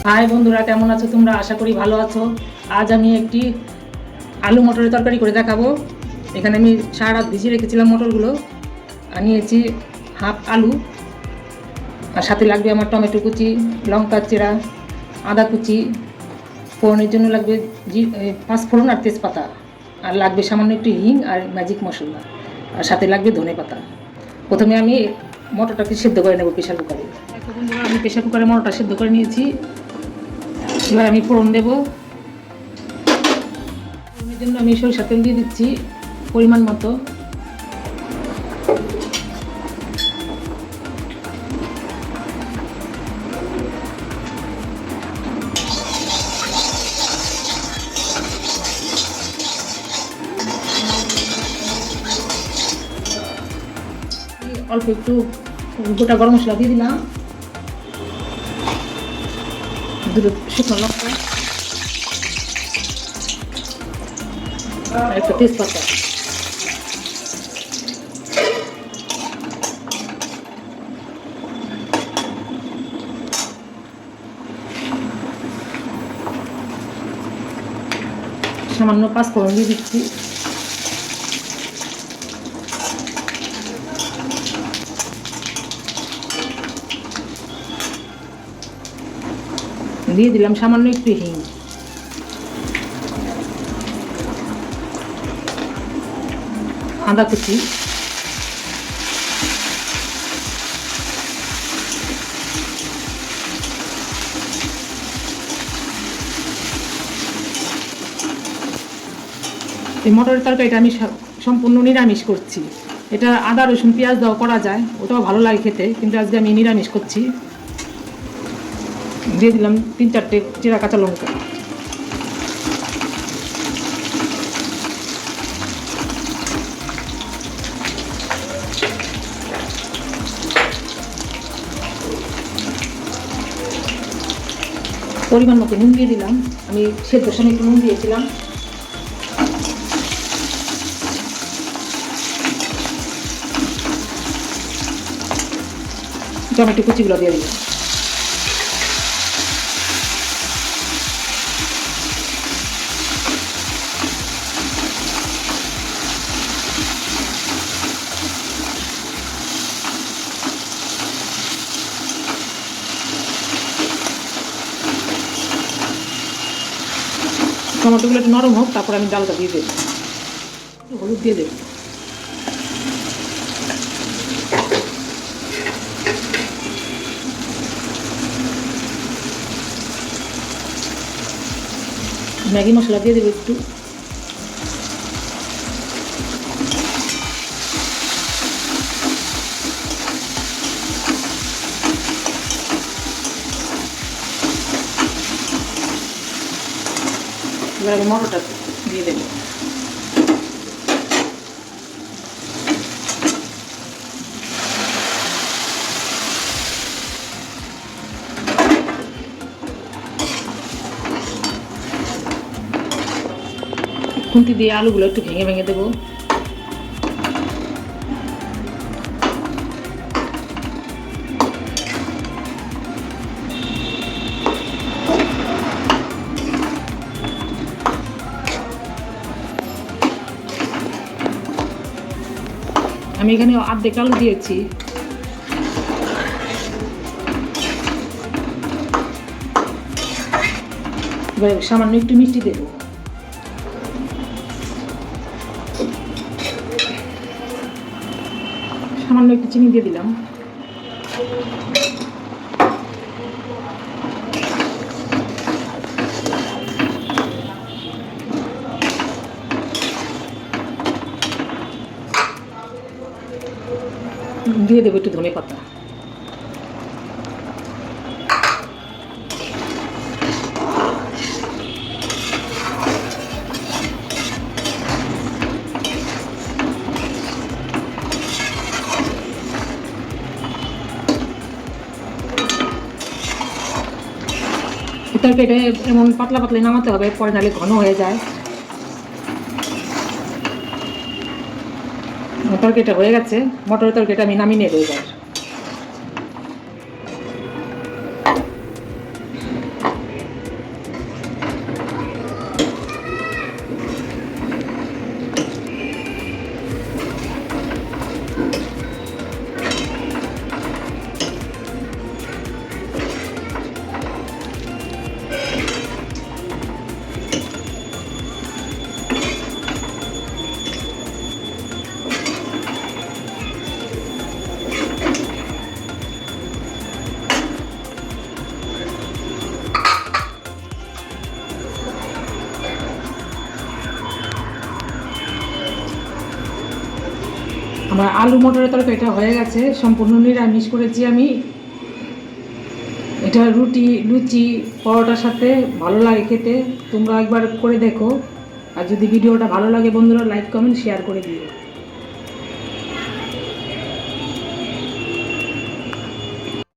High বন্ধুরা, কেমন আছো তোমরা? আশা করি ভালো আছো। আজ আমি একটি আলু মটরের তরকারি করে দেখাবো। এখানে আমি সারা রাত ভিজিয়ে রেখেছিলাম মটরগুলো। আর নিয়েছি হাফ আলু, আর সাথে লাগবে আমার টমেটো কুচি, লঙ্কা চেরা, আদা কুচি, ফোড়নের জন্য লাগবে পাঁচফোড়ন আর তেজপাতা, আর লাগবে সামান্য একটু হিং আর ম্যাজিক মশলা, আর সাথে লাগবে ধনে পাতা। প্রথমে আমি মটরটাকে সেদ্ধ করে নেব প্রেশার কুকারে। বন্ধুরা, আমি প্রেশার কুকারে মটরটা সেদ্ধ করে নিয়েছি। এবার আমি ফোড়ন দেবো। ফোড়নের জন্য আমি সরিষার তেল দিয়ে দিচ্ছি পরিমাণ মতো। অল্প একটু গোটা গরম মশলা দিয়ে দিলাম, দুটো শুকনো লঙ্কা, আর একটা তেজপাতা। সামান্য পাঁচফোড়ন দিয়ে দিচ্ছি। দিয়ে দিলাম সামান্য একটু হিং, আদা কুচি, এই মটরের তরকারিটা আমি সম্পূর্ণ নিরামিষ করছি। এটা আদা রসুন পেঁয়াজ দেওয়া করা যায়, ওটাও ভালো লাগে খেতে, কিন্তু আজকে আমি নিরামিষ করছি। দিয়ে দিলাম 3-4টে চেরা কাঁচা লঙ্কা। পরিমাণ মতো নুন দিয়ে দিলাম, আমি সেদ্ধর সময় একটু নুন দিয়েছিলাম। টমেটো কুচিগুলো দিয়ে দিলাম। টমেটোগুলো একটু নরম হোক, তারপর আমি ডালটা দিয়ে দেবো। হলুদ দিয়ে দেবো। ম্যাগি মশলা দিয়ে দেবো একটু। এবার আমি মটরটা দিয়ে দেবো। খুন্তি দিয়ে আলুগুলো একটু ভেঙে ভেঙে দেবো। আমি এখানে অর্ধেক আলু দিয়েছি। এবার সামান্য একটু মিষ্টি দেবো। সামান্য একটু চিনি দিয়ে দিলাম। দিয়ে দেবো একটু ধনে পাতা। তরকারিটা এমন পাতলা পাতলা নামাতে হবে, পরে নাহলে ঘন হয়ে যায়। তরকারিটা হয়ে গেছে, মটরের তরকারিটা আমি নামিয়ে নেব এবার। আমার আলু মটরের তরকারিটা হয়ে গেছে, সম্পূর্ণ নিরামিষ করেছি আমি। এটা রুটি, লুচি, পরোটার সাথে ভালো লাগে খেতে। তোমরা একবার করে দেখো। আর যদি ভিডিওটা ভালো লাগে বন্ধুরা, লাইক কমেন্ট শেয়ার করে দিও।